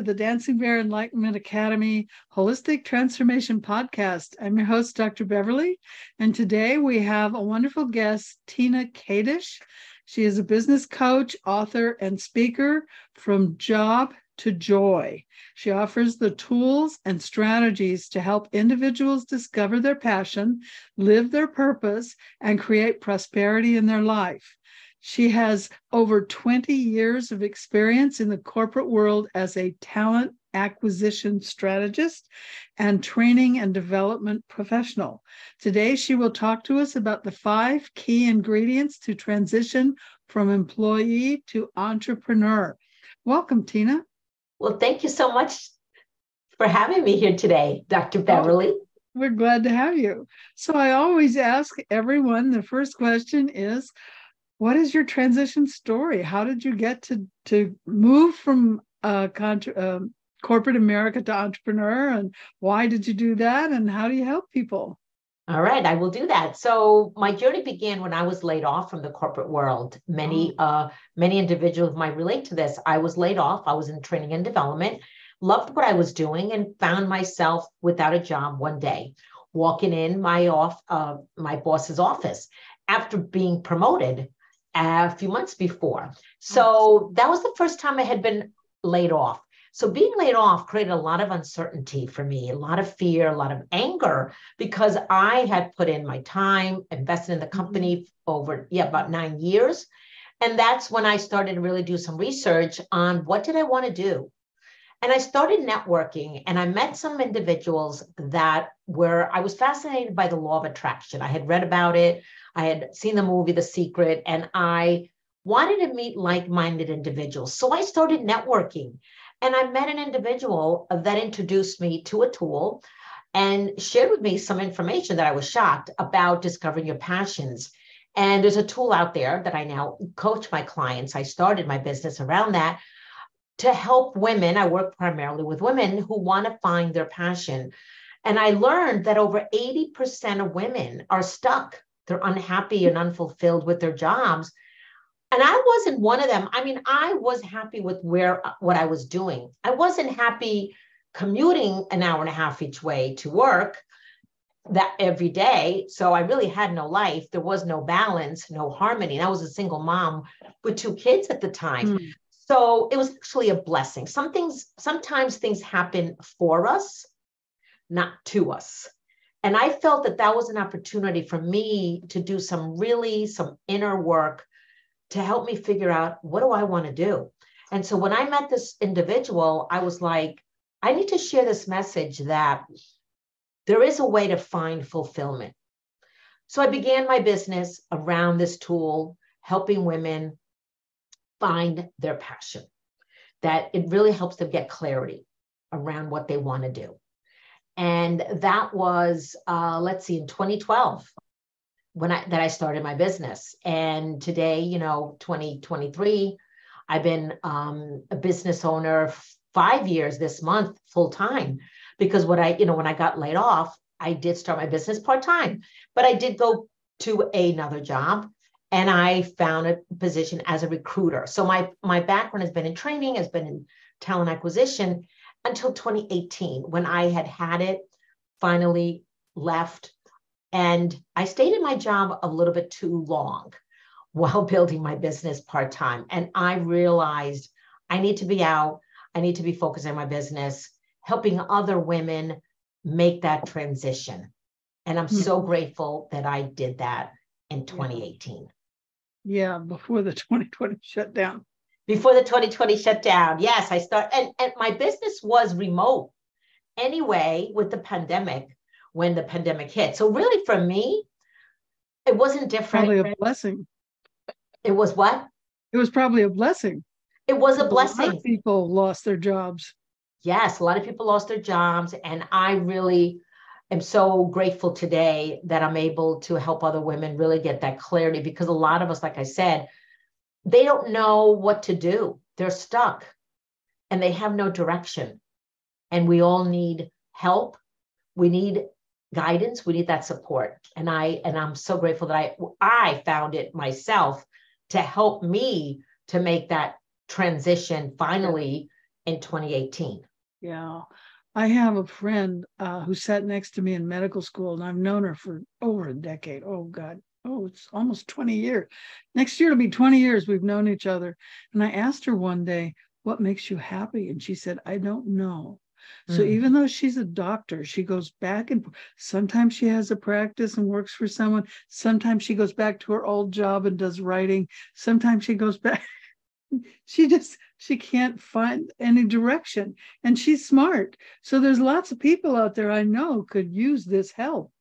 to the Dancing Bear Enlightenment Academy Holistic Transformation Podcast. I'm your host, Dr. Beverly, and today we have a wonderful guest, TinaKadish. She is a business coach, author, and speaker from Job to Joy. She offers the tools and strategies to help individuals discover their passion, live their purpose, and create prosperity in their life. She has over 20 years of experience in the corporate world as a talent acquisition strategist and training and development professional. Today, she will talk to us about the 5 key ingredients to transition from employee to entrepreneur. Welcome, Tina. Well, thank you so much for having me here today, Dr. Beverly. We're glad to have you. So I always ask everyone, the first question is, what is your transition story? How did you get to move from corporate America to entrepreneur, and why did you do that, and how do you help people? All right, I will do that. So my journey began when I was laid off from the corporate world. Many individuals might relate to this. I was laid off. I was in training and development, loved what I was doing, and found myself without a job one day, walking in my boss's office after being promoted a few months before. So that was the first time I had been laid off. So being laid off created a lot of uncertainty for me, a lot of fear, a lot of anger, because I had put in my time, invested in the company over about 9 years. And that's when I started to really do some research on what did I want to do. And I started networking, and I met some individuals I was fascinated by the law of attraction. I had read about it. I had seen the movie, The Secret, and I wanted to meet like-minded individuals. So I started networking, and I met an individual that introduced me to a tool and shared with me some information that I was shocked about discovering your passions. And there's a tool out there that I now coach my clients. I started my business around that to help women. I work primarily with women who want to find their passion. And I learned that over 80% of women are stuck. They're unhappy and unfulfilled with their jobs. And I wasn't one of them. I mean, I was happy with what I was doing. I wasn't happy commuting an hour and a half each way to work that every day. So I really had no life. There was no balance, no harmony. And I was a single mom with 2 kids at the time. So it was actually a blessing. Sometimes things happen for us, not to us. And I felt that was an opportunity for me to do some inner work to help me figure out, what do I want to do? And so when I met this individual, I was like, I need to share this message that there is a way to find fulfillment. So I began my business around this tool, helping women find their passion, that it really helps them get clarity around what they want to do. And that was, in 2012, that I started my business. And today, 2023, I've been a business owner 5 years this month, full time, because when I got laid off, I did start my business part-time, but I did go to another job, and I found a position as a recruiter. So my background has been in training, has been in talent acquisition, until 2018, when I had it, finally left. And I stayed in my job a little bit too long while building my business part-time. And I realized I need to be out. I need to be focused on my business, helping other women make that transition. And I'm so grateful that I did that in 2018. Yeah, before the 2020 shutdown. Before the 2020 shutdown, yes, I started, and my business was remote anyway with the pandemic, when the pandemic hit. So really for me, it wasn't different. Probably a blessing. It was what? It was probably a blessing. It was a blessing. A lot of people lost their jobs. Yes, a lot of people lost their jobs. And I really am so grateful today that I'm able to help other women really get that clarity, because a lot of us, like I said, they don't know what to do. They're stuck and they have no direction. And we all need help. We need guidance. We need that support. And I'm so grateful that I found it myself to help me to make that transition finally in 2018. Yeah. I have a friend who sat next to me in medical school, and I've known her for over a decade. Oh, God. Oh, it's almost 20 years. Next year it'll be 20 years we've known each other. And I asked her one day, what makes you happy? And she said, I don't know. So even though she's a doctor, she goes back and sometimes she has a practice and works for someone. Sometimes she goes back to her old job and does writing. Sometimes she goes back. She can't find any direction, and she's smart. So there's lots of people out there I know could use this help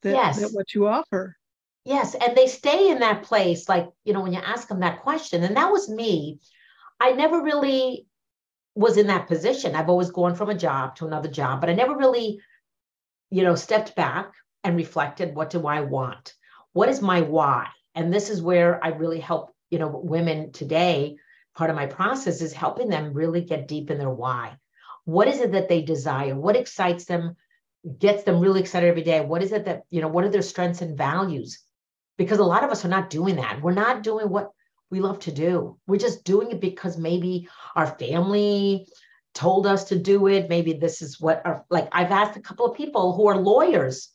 that Yes. what you offer. Yes. And they stay in that place, like, when you ask them that question, and that was me. I never really was in that position. I've always gone from a job to another job, but I never really, stepped back and reflected, what do I want? What is my why? And this is where I really help, women today. Part of my process is helping them really get deep in their why. What is it that they desire? What excites them, gets them really excited every day? What is it that, what are their strengths and values? Because a lot of us are not doing that. We're not doing what we love to do. We're just doing it because maybe our family told us to do it. Maybe this is like I've asked a couple of people who are lawyers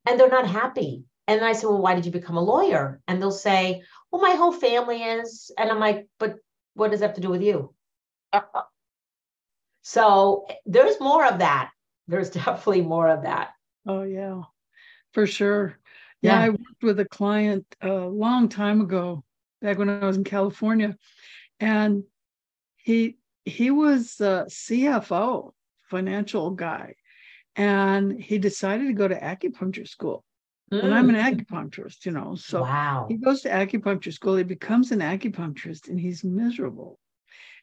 and they're not happy. And I said, well, why did you become a lawyer? And they'll say, well, my whole family is. And I'm like, but what does that have to do with you? So there's more of that. There's definitely more of that. Oh, yeah, for sure. Yeah, I worked with a client a long time ago, back when I was in California, and he was a CFO, financial guy, and he decided to go to acupuncture school. And I'm an acupuncturist, so wow. He goes to acupuncture school, he becomes an acupuncturist, and he's miserable.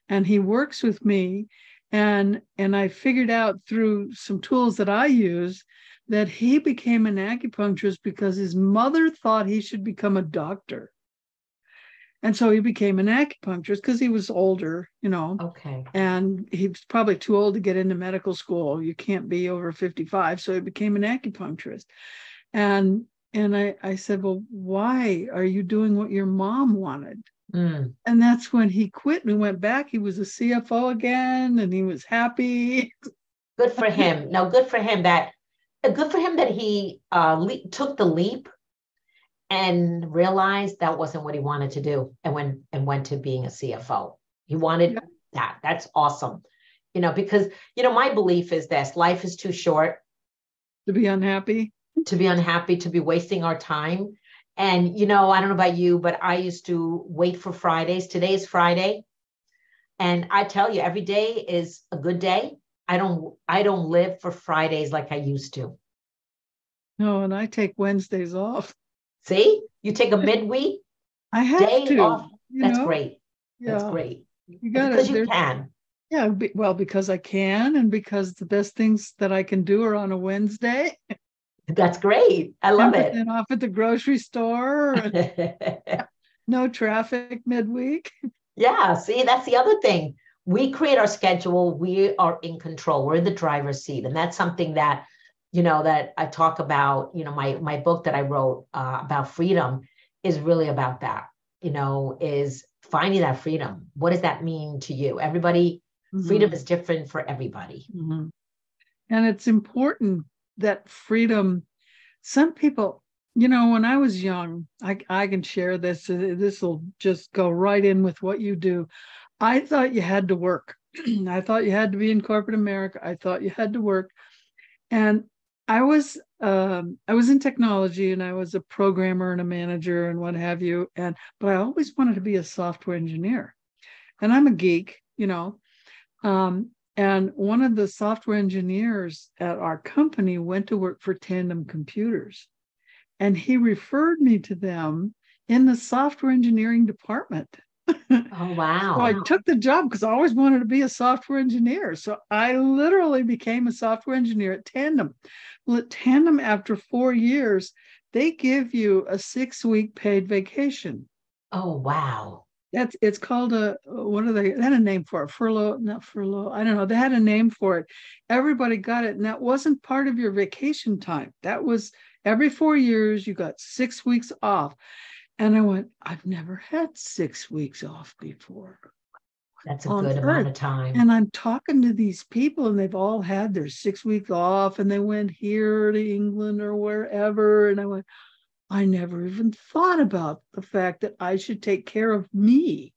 And he works with me, and I figured out through some tools that I use that he became an acupuncturist because his mother thought he should become a doctor. And so he became an acupuncturist because he was older, Okay. And he was probably too old to get into medical school. You can't be over 55. So he became an acupuncturist. And I said, well, why are you doing what your mom wanted? And that's when he quit and went back. He was a CFO again, and he was happy. Good for him. No, good for him that he took the leap and realized that wasn't what he wanted to do, and went to being a CFO. He wanted that. That's awesome. Because my belief is this: life is too short to be unhappy, to be wasting our time. And I don't know about you, but I used to wait for Fridays. Today is Friday, and I tell you, every day is a good day. I don't live for Fridays like I used to. No, and I take Wednesdays off. See, you take a midweek I have day to, off. That's great. Yeah. That's great. Because you can. Yeah, well, because I can, and because the best things that I can do are on a Wednesday. That's great. I love it. And off at the grocery store. No traffic midweek. Yeah, see, that's the other thing. We create our schedule. We are in control. We're in the driver's seat. And that's something that, that I talk about, my book that I wrote about freedom is really about that, is finding that freedom. What does that mean to you? Everybody, freedom is different for everybody. And it's important that freedom, some people, when I was young, I can share this. This will just go right in with what you do. I thought you had to work. I thought you had to be in corporate America. I thought you had to work. And I was in technology, and I was a programmer and a manager and what have you. But I always wanted to be a software engineer. And I'm a geek, and one of the software engineers at our company went to work for Tandem Computers, and he referred me to them in the software engineering department. Oh, wow. So I took the job because I always wanted to be a software engineer. So I literally became a software engineer at Tandem. Well, at Tandem, after 4 years, they give you a 6-week paid vacation. Oh, wow. It's called what are they? They had a name for it. Furlough, not furlough. I don't know. They had a name for it. Everybody got it. And that wasn't part of your vacation time. That was every 4 years, you got 6 weeks off. And I went, I've never had 6 weeks off before. That's a on good amount earth. of time. And I'm talking to these people, and they've all had their 6 week off, and they went here to England or wherever. And I went, I never even thought about the fact that I should take care of me.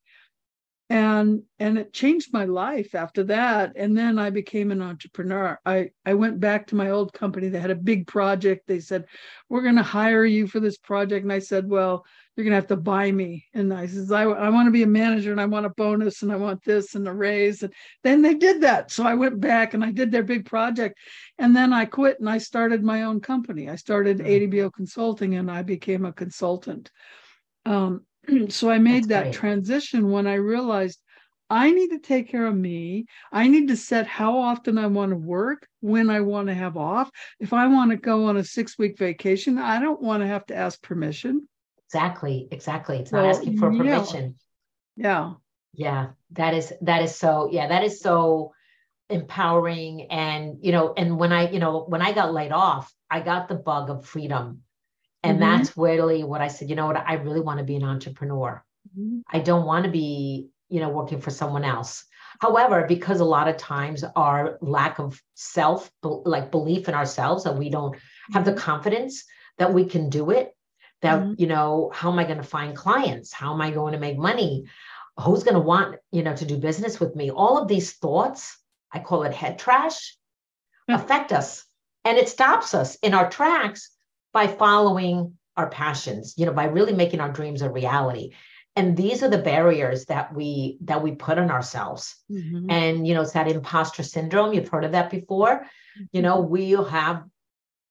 And it changed my life after that. And then I became an entrepreneur. I went back to my old company. They had a big project. They said, we're going to hire you for this project. And I said, well, you're going to have to buy me. And I says, I want to be a manager, and I want a bonus, and I want this and a raise. And then they did that. So I went back and I did their big project. And then I quit and I started my own company. I started ADBO Consulting, and I became a consultant. So I made that transition when I realized I need to take care of me. I need to set how often I want to work, when I want to have off. If I want to go on a 6-week vacation, I don't want to have to ask permission. Exactly. It's not asking for permission. Yeah. That is so empowering. And, and when I got laid off, I got the bug of freedom. And that's really what I said, I really want to be an entrepreneur. I don't want to be, working for someone else. However, because a lot of times our lack of belief in ourselves, that we don't have the confidence that we can do it, that, how am I going to find clients? How am I going to make money? Who's going to want, to do business with me? All of these thoughts, I call it head trash, affect us. And it stops us in our tracks by following our passions, by really making our dreams a reality. And these are the barriers that we put on ourselves. And, it's that imposter syndrome. You've heard of that before. We'll have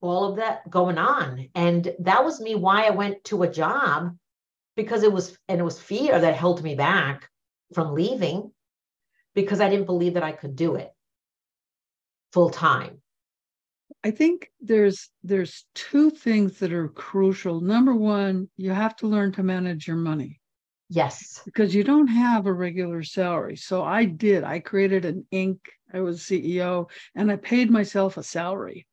all of that going on. And that was me, why I went to a job, because it was fear that held me back from leaving, because I didn't believe that I could do it full time. I think there's two things that are crucial. Number one, you have to learn to manage your money. Yes. Because you don't have a regular salary. So I created an Inc. I was CEO, and I paid myself a salary.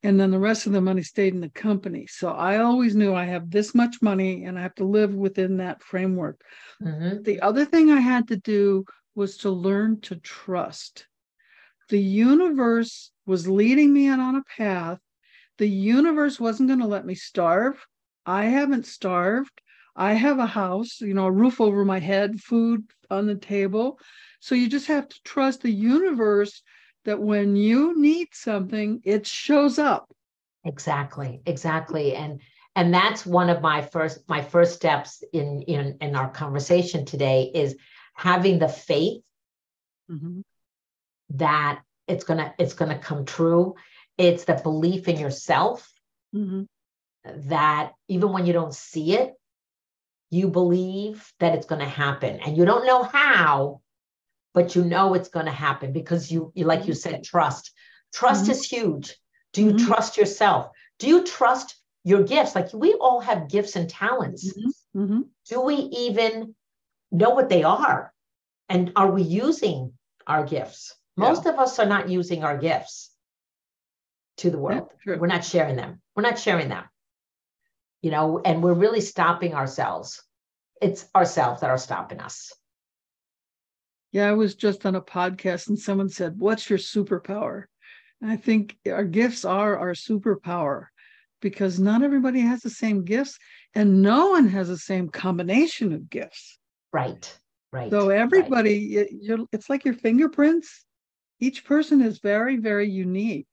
And then the rest of the money stayed in the company. So I always knew I have this much money and I have to live within that framework. The other thing I had to do was to learn to trust. The universe was leading me on a path. The universe wasn't going to let me starve. I haven't starved. I have a house, a roof over my head, food on the table. So you just have to trust the universe that when you need something, it shows up. Exactly. And that's one of my first steps in our conversation today, is having the faith that it's gonna come true. It's the belief in yourself that even when you don't see it, you believe that it's going to happen, and you don't know how, but it's going to happen because you like you said, trust is huge. Do you trust yourself? Do you trust your gifts? Like, we all have gifts and talents. Do we even know what they are? And are we using our gifts? Most of us are not using our gifts to the world. We're not sharing them. And we're really stopping ourselves. It's ourselves that are stopping us. Yeah, I was just on a podcast and someone said, what's your superpower? And I think our gifts are our superpower, because not everybody has the same gifts, and no one has the same combination of gifts. Right. So everybody, it's like your fingerprints. Each person is very, very unique.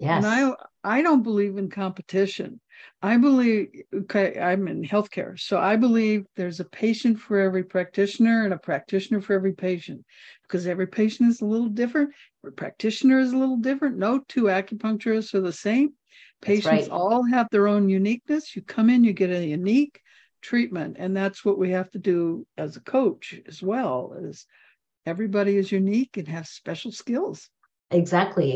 Yes. And I don't believe in competition. I believe, I'm in healthcare, so I believe there's a patient for every practitioner and a practitioner for every patient, because every patient is a little different. Every practitioner is a little different. No two acupuncturists are the same. Patients all have their own uniqueness. You come in, you get a unique treatment, and that's what we have to do as a coach as well. Is everybody is unique and has special skills. Exactly.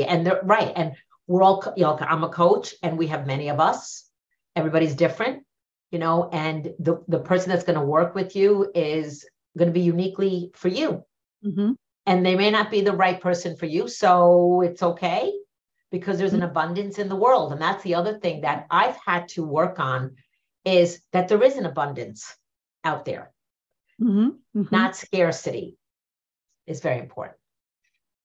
And they're right. And we're all, I'm a coach, and we have many of us. Everybody's different, and the person that's going to work with you is going to be uniquely for you. And they may not be the right person for you. So it's okay, because there's an abundance in the world. And that's the other thing that I've had to work on, is that there is an abundance out there, not scarcity. is very important.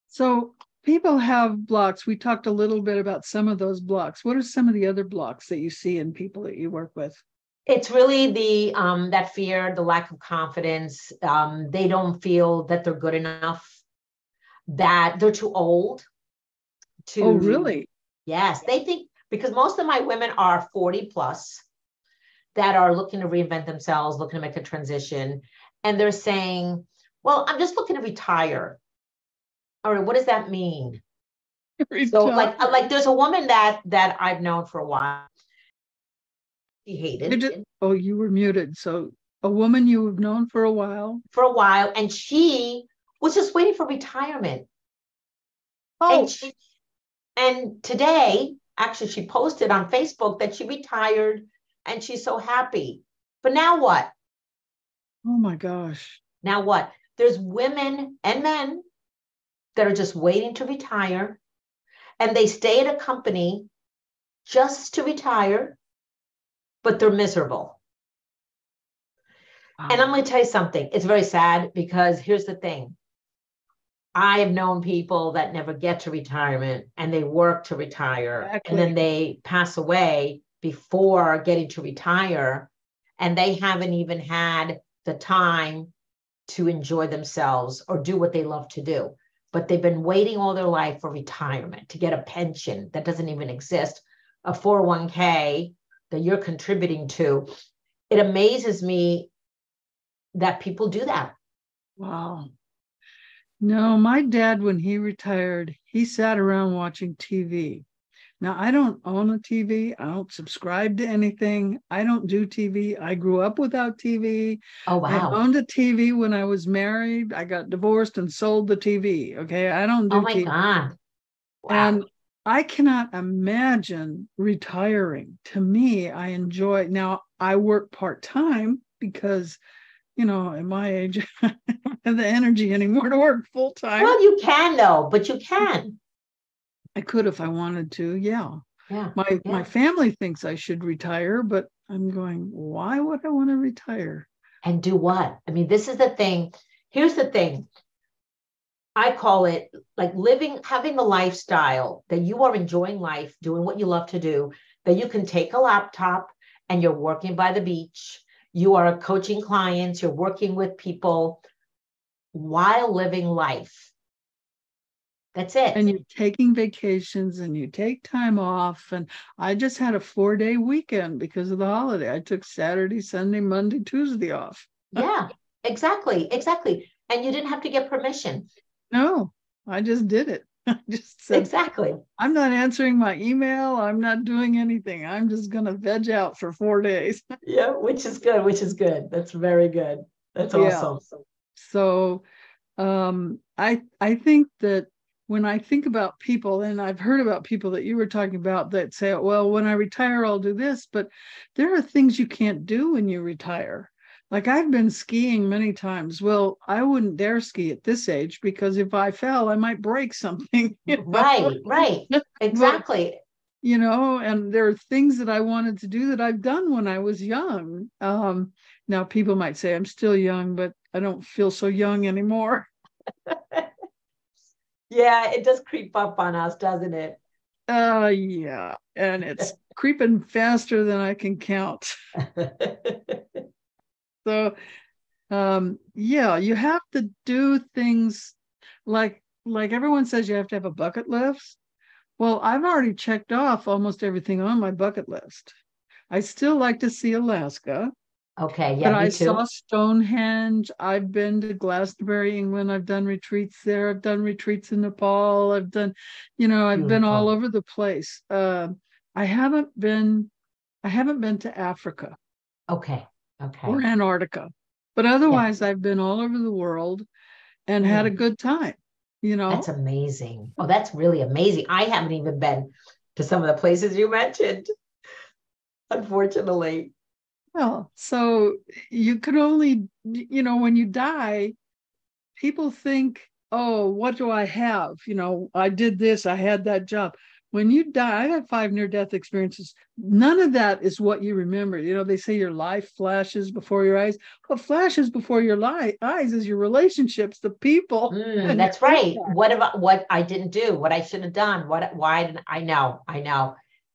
So people have blocks. We talked a little bit about some of those blocks. What are some of the other blocks that you see in people that you work with? It's really the that fear, the lack of confidence. They don't feel that they're good enough, that they're too old to. Oh, really? Yes, they think, because most of my women are 40 plus that are looking to reinvent themselves, looking to make a transition. And they're saying, well, I'm just looking to retire. All right, what does that mean? So like there's a woman that I've known for a while. She hated. Oh, you were muted. So a woman you have known for a while. For a while. And she was just waiting for retirement. Oh. And today, actually, she posted on Facebook that she retired and she's so happy. But now what? Oh my gosh. Now what? There's women and men that are just waiting to retire, and they stay at a company just to retire, but they're miserable. Wow. And I'm going to tell you something. It's very sad, because here's the thing. I have known people that never get to retirement, and they work to retire. Exactly. And then they pass away before getting to retire, and they haven't even had the time to enjoy themselves or do what they love to do. But they've been waiting all their life for retirement, to get a pension that doesn't even exist, a 401k that you're contributing to. It amazes me that people do that. Wow. No, my dad, when he retired, he sat around watching TV. Now, I don't own a TV. I don't subscribe to anything. I don't do TV. I grew up without TV. Oh, wow. I owned a TV when I was married. I got divorced and sold the TV. Okay. I don't do TV. Oh, my God. Wow. And I cannot imagine retiring. To me, I enjoy. Now, I work part-time because, you know, at my age, I don't have the energy anymore to work full-time. Well, you can, though, but you can. I could if I wanted to. Yeah. Yeah. My family thinks I should retire, but I'm going, why would I want to retire? And do what? I mean, this is the thing. Here's the thing. I call it like having the lifestyle that you are enjoying life, doing what you love to do, that you can take a laptop and you're working by the beach. You are coaching clients, you're working with people while living life. That's it. And you're taking vacations and you take time off. And I just had a 4-day weekend because of the holiday. I took Saturday, Sunday, Monday, Tuesday off. Yeah, exactly. And you didn't have to get permission. No, I just did it. I just said, exactly. I'm not answering my email. I'm not doing anything. I'm just going to veg out for 4 days. Yeah, which is good. That's very good. That's awesome. Yeah. So I think that when I think about people, and I've heard about people that you were talking about that say, well, when I retire, I'll do this. But there are things you can't do when you retire. Like I've been skiing many times. Well, I wouldn't dare ski at this age because if I fell, I might break something. Right. Exactly. But, you know, and there are things that I wanted to do that I've done when I was young. Now people might say I'm still young, but I don't feel so young anymore. Yeah, it does creep up on us, doesn't it? Yeah. And it's creeping faster than I can count. So, yeah, you have to do things like everyone says you have to have a bucket list. Well, I've already checked off almost everything on my bucket list. I still like to see Alaska. Okay, yeah, but me I too. saw Stonehenge. I've been to Glastonbury, England. I've done retreats there. I've done retreats in Nepal. I've done, I've been all over the place. I haven't been to Africa. Okay. Or Antarctica. But otherwise, I've been all over the world and had a good time, That's amazing. Oh, that's really amazing. I haven't even been to some of the places you mentioned, unfortunately. Well, so you could only, when you die, people think, oh, what do I have? I did this, I had that job. when you die, I had 5 near-death experiences. None of that is what you remember. You know, they say your life flashes before your eyes. What flashes before your eyes is your relationships, the people. That's right. What about what I didn't do, what I should have done? Why didn't I know?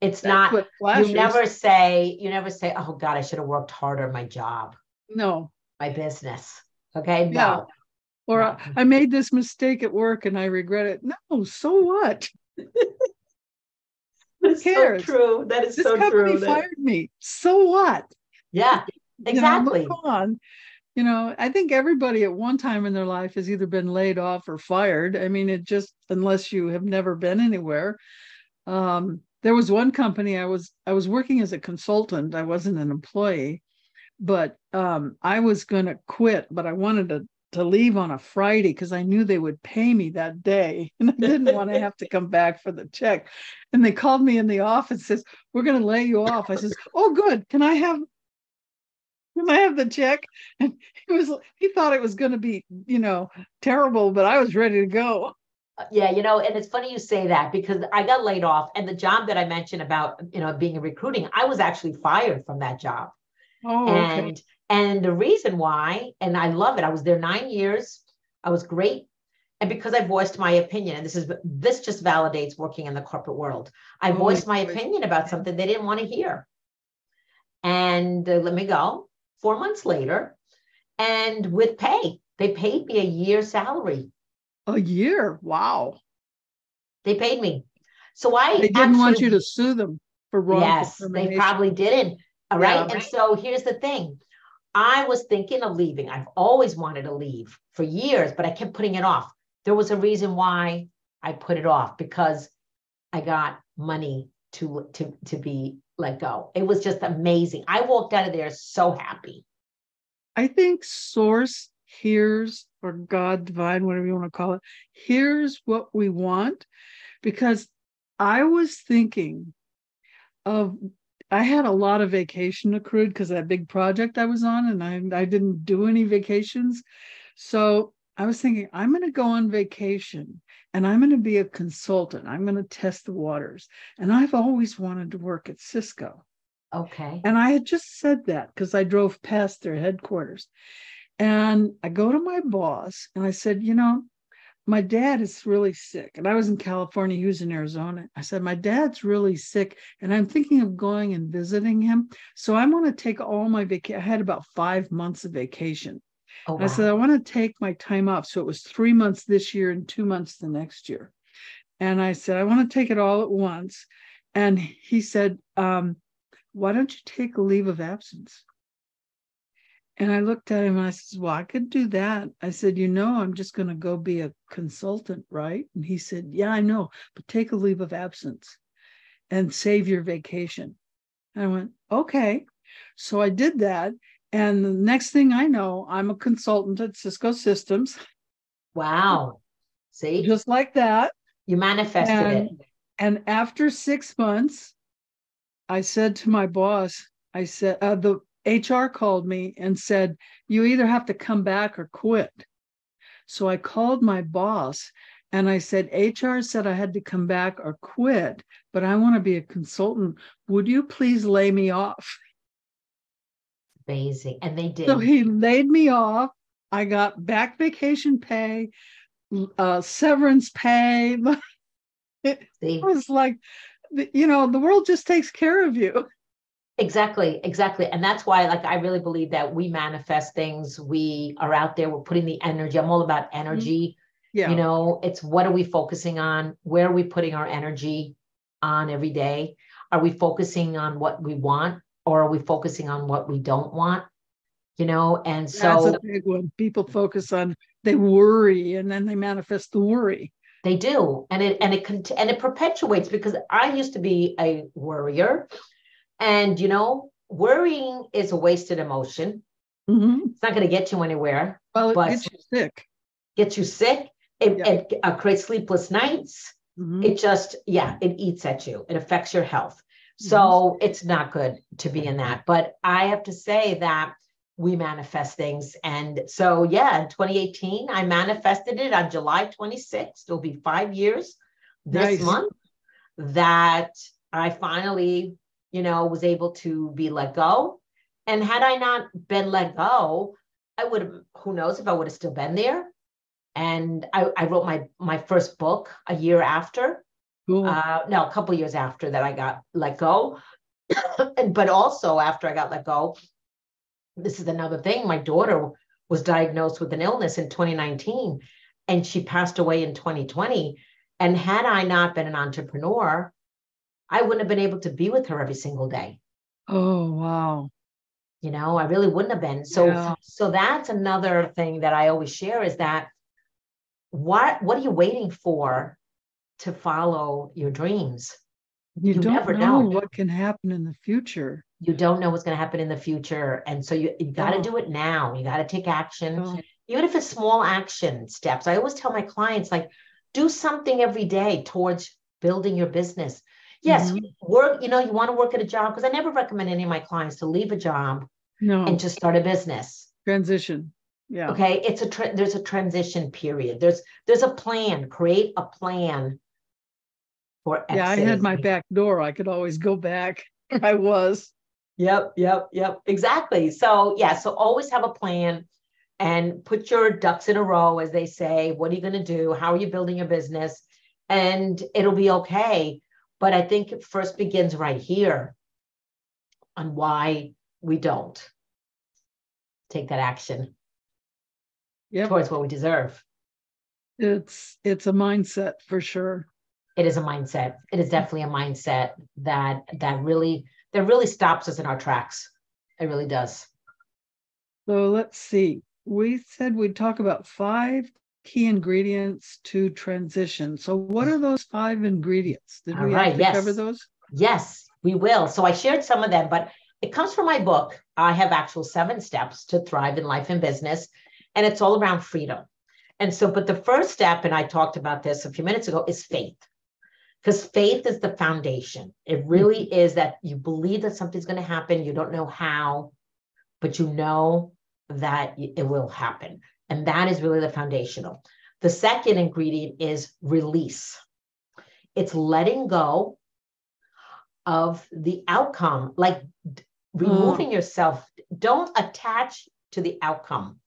It's That's not, what flashes. you never say, oh God, I should have worked harder at my job. No. My business. Okay. Yeah. No. Or No. I made this mistake at work and I regret it. No, so what? Who cares? So true. That is this so company true. Fired me. So what? Yeah, exactly. Move on. You know, I think everybody at one time in their life has either been laid off or fired. I mean, it just, unless you have never been anywhere. There was one company I was working as a consultant. I wasn't an employee, but I was going to quit, but I wanted to leave on a Friday because I knew they would pay me that day. And I didn't want to have to come back for the check. And they called me in the office and says, we're going to lay you off. I says, oh, good. Can I have the check? And he thought it was going to be, terrible, but I was ready to go. Yeah, and it's funny you say that because I got laid off, and the job that I mentioned about, being in recruiting, I was actually fired from that job. Oh, okay. And the reason why, and I love it, I was there 9 years. I was great. And because I voiced my opinion, and this just validates working in the corporate world. I voiced my opinion about something they didn't want to hear. And let me go 4 months later, and with pay, they paid me a year's salary. A year? Wow. They paid me. So they didn't want you to sue them for wrongful termination. They probably didn't. All right. And so here's the thing. I was thinking of leaving. I've always wanted to leave for years, but I kept putting it off. There was a reason why I put it off, because I got money to be let go. It was just amazing. I walked out of there so happy. I think Source hears, or God, divine, whatever you want to call it, here's what we want. Because I was thinking of, I had a lot of vacation accrued because of that big project I was on, and I didn't do any vacations. So I was thinking, I'm going to go on vacation and I'm going to be a consultant. I'm going to test the waters. And I've always wanted to work at Cisco. Okay. And I had just said that because I drove past their headquarters. And I go to my boss and I said, my dad is really sick. And I was in California, he was in Arizona. I said, my dad's really sick and I'm thinking of going and visiting him. So I want to take all my vacation. I had about 5 months of vacation. Oh, wow. I said, I want to take my time off. So it was 3 months this year and 2 months the next year. And I said, I want to take it all at once. And he said, why don't you take a leave of absence? And I looked at him and I said, well, I could do that. I said, I'm just going to go be a consultant, right? And he said, yeah, I know, but take a leave of absence and save your vacation. And I went, okay. So I did that. And the next thing I know, I'm a consultant at Cisco Systems. Wow. See? Just like that. You manifested it. And after 6 months, I said to my boss, I said, the HR called me and said, you either have to come back or quit. So I called my boss and I said, HR said I had to come back or quit, but I want to be a consultant. Would you please lay me off? Amazing. And they did. So he laid me off. I got back vacation pay, severance pay. It was like, the world just takes care of you. Exactly. And that's why, I really believe that we manifest things. We are out there, we're putting the energy. I'm all about energy. Yeah. It's what are we focusing on? Where are we putting our energy on every day? Are we focusing on what we want, or are we focusing on what we don't want? And so that's a big one. People focus on, they worry, and then they manifest the worry. They do. And it perpetuates, because I used to be a worrier. And, worrying is a wasted emotion. Mm-hmm. It's not going to get you anywhere. Well, it gets you sick. Gets you sick. It creates sleepless nights. Mm-hmm. It eats at you. It affects your health. Mm-hmm. So it's not good to be in that. But I have to say that we manifest things. And so, in 2018, I manifested it on July 26th. It'll be 5 years this month. that I finally, was able to be let go. And had I not been let go, I would have, who knows if I would have still been there. And I wrote my first book a year after. Cool. No, a couple of years after that I got let go. But also after I got let go, this is another thing. My daughter was diagnosed with an illness in 2019, and she passed away in 2020. And had I not been an entrepreneur, I wouldn't have been able to be with her every single day. Oh, wow. I really wouldn't have been. So that's another thing that I always share is that what are you waiting for to follow your dreams? You don't never know what can happen in the future. You don't know what's going to happen in the future. And so you got to do it now. You got to take action, even if it's small action steps. I always tell my clients, like, do something every day towards building your business. Yes, work, you want to work at a job, because I never recommend any of my clients to leave a job and just start a business. Transition. Yeah. Okay. There's a transition period. There's a plan. Create a plan for exit. Yeah, I had my back door. I could always go back. I was. Yep. Exactly. So so always have a plan and put your ducks in a row, as they say. What are you going to do? How are you building your business? And it'll be okay. But I think it first begins right here on why we don't take that action towards what we deserve. It's a mindset for sure. It is a mindset. It is definitely a mindset that really stops us in our tracks. It really does. So let's see. We said we'd talk about 5 key ingredients to transition. So what are those 5 ingredients? Did we have to cover those? Yes, we will. So I shared some of them, but it comes from my book. I have actual 7 steps to thrive in life and business, and it's all around freedom. And so, but the first step, and I talked about this a few minutes ago, is faith. Because faith is the foundation. It really is that you believe that something's going to happen. You don't know how, but you know that it will happen. And that is really the foundational. The second ingredient is release. It's letting go of the outcome, like removing yourself. Don't attach to the outcome.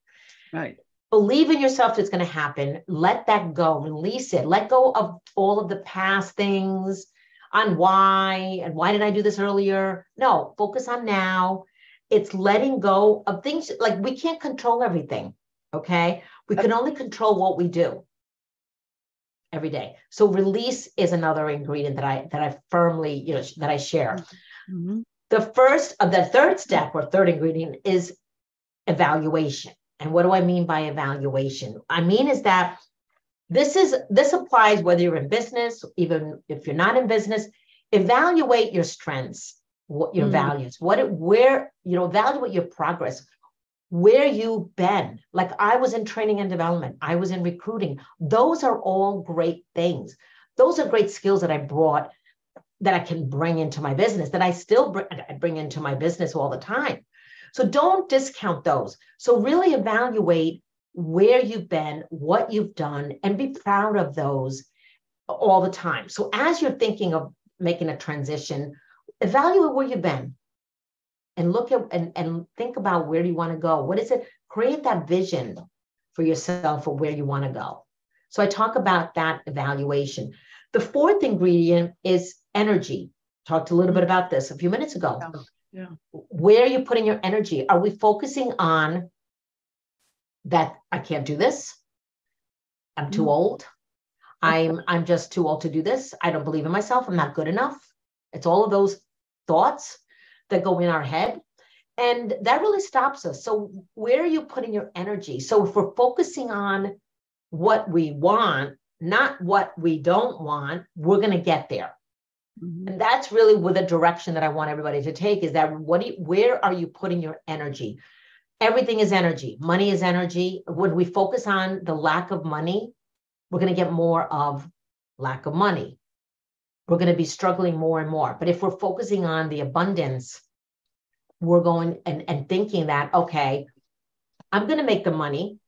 Right. Believe in yourself, it's going to happen. Let that go, release it. Let go of all of the past things on why did I do this earlier? No, focus on now. It's letting go of things. Like, we can't control everything. Okay. We can only control what we do every day. So release is another ingredient that I firmly, that I share. Mm-hmm. The third step or third ingredient is evaluation. And what do I mean by evaluation? I mean is that this applies whether you're in business, even if you're not in business. Evaluate your strengths, what your values, evaluate your progress, where you've been. Like, I was in training and development, I was in recruiting. Those are all great things. Those are great skills that I brought, that I can bring into my business, that I still bring into my business all the time. So don't discount those. So really evaluate where you've been, what you've done, and be proud of those all the time. So as you're thinking of making a transition, evaluate where you've been and look at and think about where you want to go. What is it? Create that vision for yourself of where you want to go. So I talk about that evaluation. The fourth ingredient is energy. Talked a little bit about this a few minutes ago. Yeah. Where are you putting your energy? Are we focusing on that I can't do this? I'm too old. I'm just too old to do this. I don't believe in myself. I'm not good enough. It's all of those thoughts that go in our head. And that really stops us. So where are you putting your energy? So if we're focusing on what we want, not what we don't want, we're going to get there. Mm-hmm. And that's really with the direction that I want everybody to take, is that where are you putting your energy? Everything is energy. Money is energy. When we focus on the lack of money, we're going to get more of lack of money. We're going to be struggling more and more. But if we're focusing on the abundance, we're going and thinking that, okay, I'm going to make the money.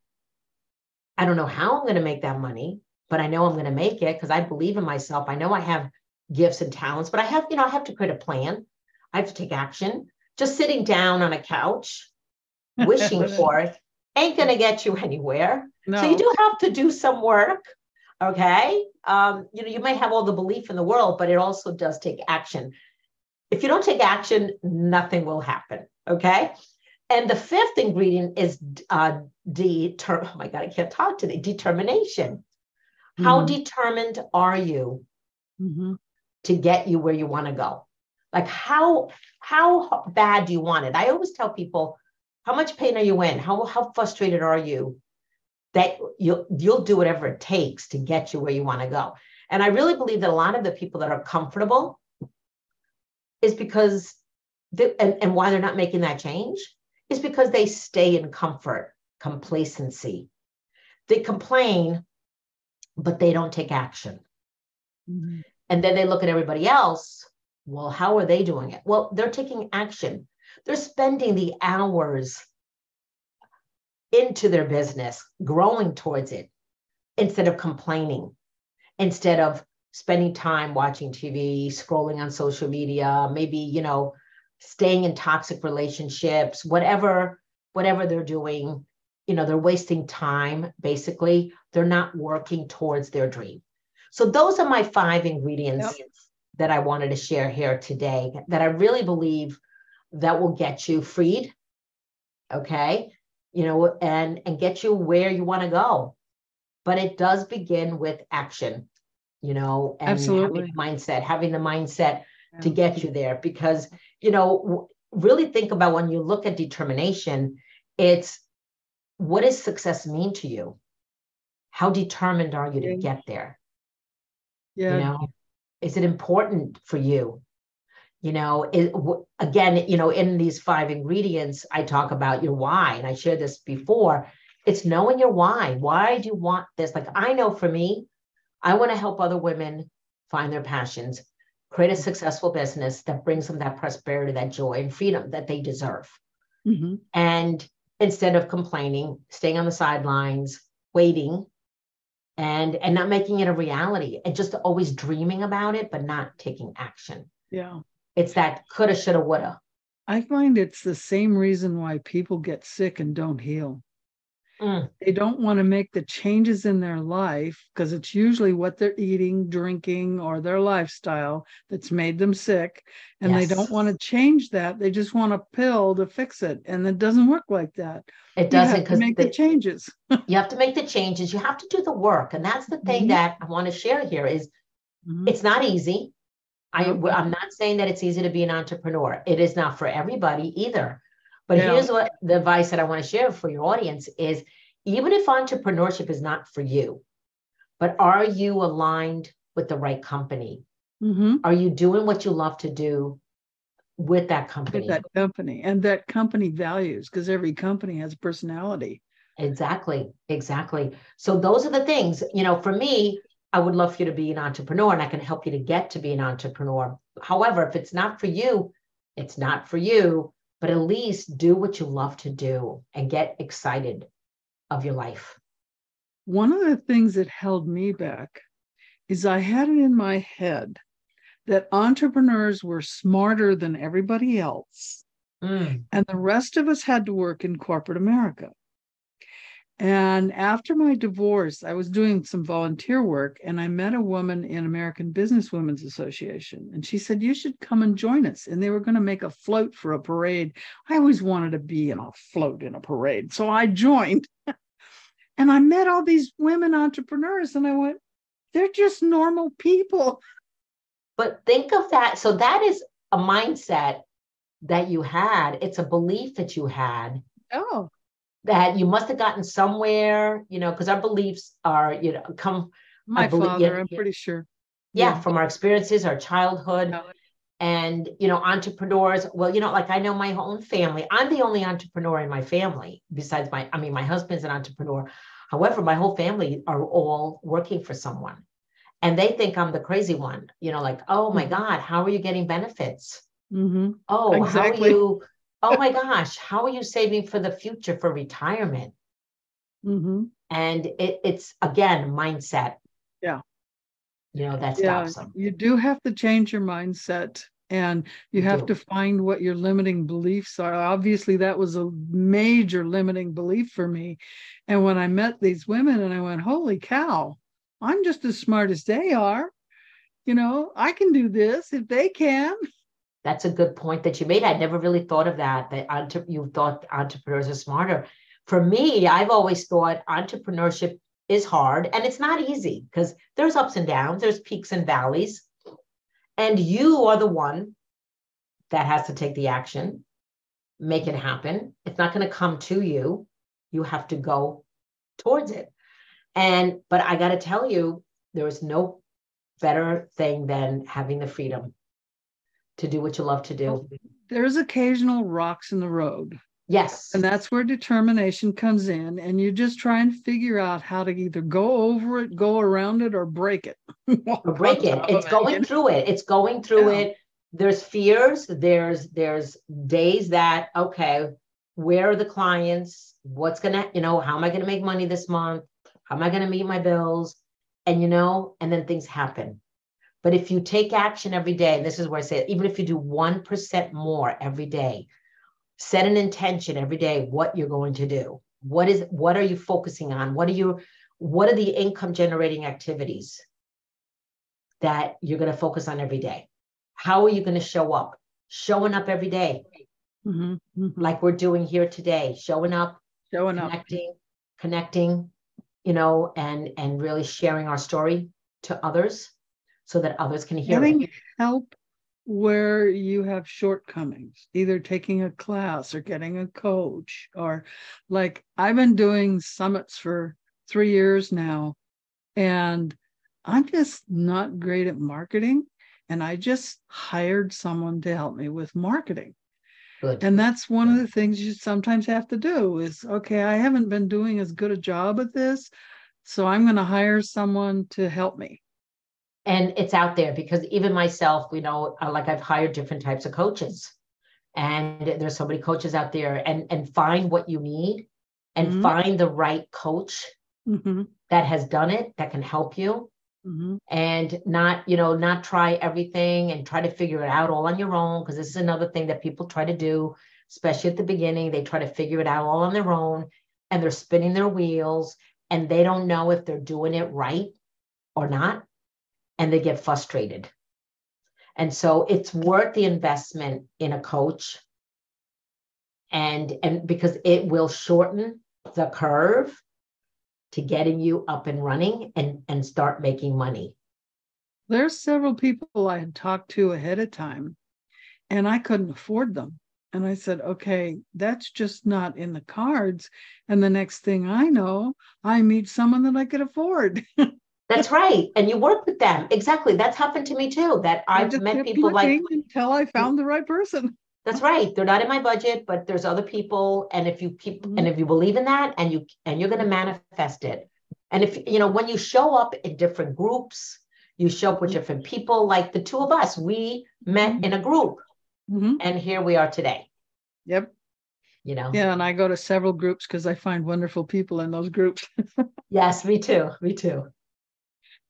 I don't know how I'm going to make that money, but I know I'm going to make it because I believe in myself. I know I have gifts and talents, but I have to create a plan. I have to take action. Just sitting down on a couch, wishing for it, ain't going to get you anywhere. No. So you do have to do some work. Okay. You might have all the belief in the world, but it also does take action. If you don't take action, nothing will happen. Okay. And the fifth ingredient is oh my God, I can't talk today. Determination. How determined are you to get you where you want to go? Like how bad do you want it? I always tell people, how much pain are you in? How frustrated are you that you'll do whatever it takes to get you where you want to go? And I really believe that a lot of the people that are comfortable is because and why they're not making that change is because they stay in comfort, complacency. They complain, but they don't take action. And then they look at everybody else. Well, how are they doing it? Well, they're taking action. They're spending the hours into their business, growing towards it, instead of complaining, instead of spending time watching TV, scrolling on social media, maybe, staying in toxic relationships, whatever they're doing, they're wasting time. Basically, they're not working towards their dream. So those are my 5 ingredients that I wanted to share here today that I really believe that will get you freed. Okay. And get you where you want to go. But it does begin with action, and Absolutely. having the mindset to get you there. Because, really think about when you look at determination, it's what does success mean to you? How determined are you to get there? Yeah. Is it important for you? Again, in these 5 ingredients, I talk about your why, and I shared this before. It's knowing your why. Why do you want this? Like, I know for me, I want to help other women find their passions, create a successful business that brings them that prosperity, that joy and freedom that they deserve. And instead of complaining, staying on the sidelines, waiting, and not making it a reality, and just always dreaming about it, but not taking action. Yeah. It's that coulda, shoulda, woulda. I find it's the same reason why people get sick and don't heal. They don't want to make the changes in their life because it's usually what they're eating, drinking, or their lifestyle that's made them sick. And they don't want to change that. They just want a pill to fix it. And it doesn't work like that. It doesn't, because make the changes. You have to make the changes. You have to do the work. And that's the thing that I want to share here is it's not easy. I'm not saying that it's easy to be an entrepreneur. It is not for everybody either. But here's what the advice that I want to share for your audience is, even if entrepreneurship is not for you, but are you aligned with the right company? Are you doing what you love to do with that company? With that company and that company values, because every company has personality. Exactly. So those are the things, for me, I would love for you to be an entrepreneur, and I can help you to get to be an entrepreneur. However, if it's not for you, it's not for you, but at least do what you love to do and get excited of your life. One of the things that held me back is I had it in my head that entrepreneurs were smarter than everybody else. And the rest of us had to work in corporate America. And after my divorce, I was doing some volunteer work, and I met a woman in American Businesswomen's Association. And she said, you should come and join us. And they were going to make a float for a parade. I always wanted to be in a float in a parade. So I joined. And I met all these women entrepreneurs, and I went, they're just normal people. But think of that. So that is a mindset that you had. It's a belief that you had. Oh. That you must have gotten somewhere, because our beliefs are, come. My father, I'm pretty sure. Yeah, from our experiences, our childhood. Yeah. And, entrepreneurs, well, like I know my own family. I'm the only entrepreneur in my family besides my husband's an entrepreneur. However, my whole family are all working for someone. And they think I'm the crazy one, like, oh my God, how are you getting benefits? Oh, exactly. How are you? Oh my gosh, how are you saving for the future for retirement? And it's again, mindset. Yeah. that Yeah, stops them. you do have to change your mindset, and you have to find what your limiting beliefs are. Obviously, that was a major limiting belief for me. And when I met these women and I went, holy cow, I'm just as smart as they are. I can do this if they can. That's a good point that you made. I never really thought of that you thought entrepreneurs are smarter. For me, I've always thought entrepreneurship is hard, and it's not easy because there's ups and downs, there's peaks and valleys, and you are the one that has to take the action, make it happen. It's not going to come to you. You have to go towards it. But I got to tell you, there is no better thing than having the freedom to do what you love to do. There's occasional rocks in the road. Yes. And that's where determination comes in. And you just try and figure out how to either go over it, go around it, or break it. Or break it. It's going through it. It's going through it. There's fears. There's days that, okay, where are the clients? What's going to, how am I going to make money this month? How am I going to meet my bills? And, and then things happen. But if you take action every day, and this is where I say, even if you do 1% more every day, set an intention every day, what you're going to do. What are you focusing on? What are the income generating activities that you're going to focus on every day? How are you going to show up? Showing up every day. Mm-hmm, mm-hmm. Like we're doing here today, showing up, connecting, and really sharing our story to others so that others can hear it. Help where you have shortcomings, either taking a class or getting a coach, or like I've been doing summits for 3 years now, and I'm just not great at marketing. And I just hired someone to help me with marketing. Good. And that's one of the things you sometimes have to do is, okay, I haven't been doing as good a job at this, so I'm going to hire someone to help me. And it's out there because even myself, like I've hired different types of coaches, and there's so many coaches out there, and find what you need and Mm-hmm. find the right coach Mm-hmm. that has done it, that can help you. Mm-hmm. And not try everything and try to figure it out all on your own. Because this is another thing that people try to do, especially at the beginning. They try to figure it out all on their own, and they're spinning their wheels, and they don't know if they're doing it right or not. And they get frustrated. And so it's worth the investment in a coach, and because it will shorten the curve to getting you up and running and start making money. There's several people I had talked to ahead of time, and I couldn't afford them. And I said, okay, that's just not in the cards. And the next thing I know, I meet someone that I could afford. That's right. And you work with them. Exactly. That's happened to me too, that I've met people like until I found the right person. That's right. They're not in my budget, but there's other people. And if you keep, and if you believe in that, and you're going to manifest it. And if, when you show up in different groups, you show up with different people, like the two of us, we met in a group, and here we are today. Yep. Yeah. And I go to several groups because I find wonderful people in those groups. Yes, me too. Me too.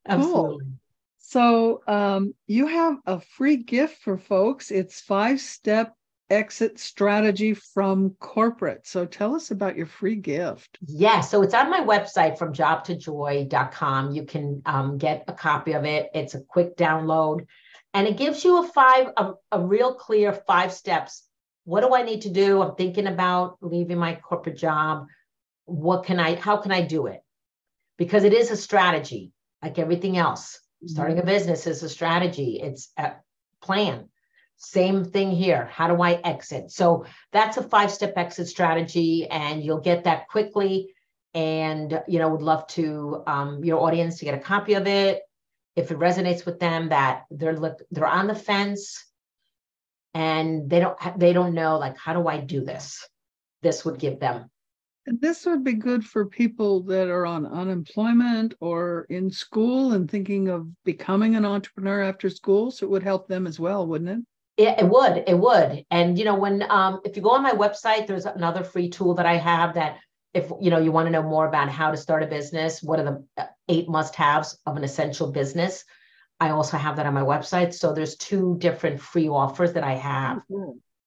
Absolutely. Cool. So you have a free gift for folks. It's 5-step exit strategy from corporate. So tell us about your free gift. Yeah. So it's on my website from jobtojoy.com. You can get a copy of it. It's a quick download, and it gives you a real clear 5 steps. What do I need to do? I'm thinking about leaving my corporate job. How can I do it? Because it is a strategy. Like everything else, starting a business is a strategy. It's a plan. Same thing here. How do I exit? So that's a 5-step exit strategy, and you'll get that quickly. And, would love to your audience to get a copy of it. If it resonates with them, that they're on the fence and they don't know, like, how do I do this? This would give them. This would be good for people that are on unemployment or in school and thinking of becoming an entrepreneur after school. So it would help them as well, wouldn't it? It would. And, if you go on my website, there's another free tool that I have that if, you want to know more about how to start a business, what are the 8 must-haves of an essential business? I also have that on my website. So there's 2 different free offers that I have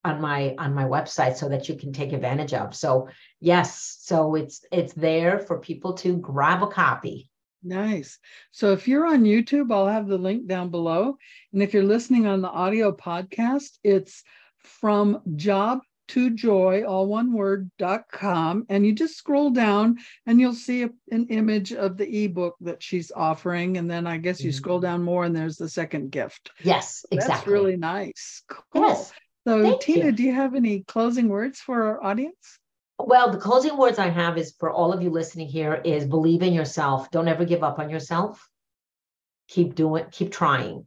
on my website so that you can take advantage of. So yes, so it's there for people to grab a copy. Nice. So if you're on YouTube, I'll have the link down below. And if you're listening on the audio podcast, it's from job to joy, all one word.com. And you just scroll down and you'll see an image of the ebook that she's offering. And then I guess you scroll down more and there's the second gift. Yes, exactly. That's really nice. Cool. Yes. So Tina, do you have any closing words for our audience? Well, the closing words I have is for all of you listening here is believe in yourself. Don't ever give up on yourself. Keep trying,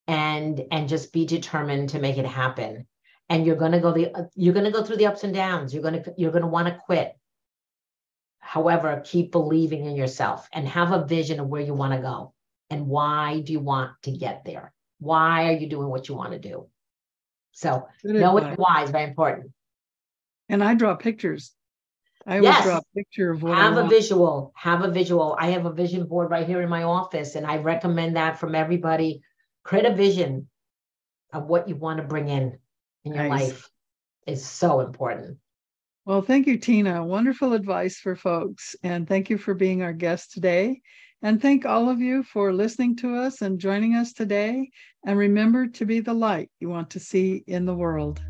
and just be determined to make it happen. And you're going to go through the ups and downs. You're going to want to quit. However, keep believing in yourself and have a vision of where you want to go and why do you want to get there? Why are you doing what you want to do? So knowing why is very important. And I draw pictures. I always draw a picture of what I want. Have a visual. I have a vision board right here in my office, and I recommend that from everybody. Create a vision of what you want to bring in your life. Is so important. Well, thank you, Tina. Wonderful advice for folks. And thank you for being our guest today. And thank all of you for listening to us and joining us today. And remember to be the light you want to see in the world.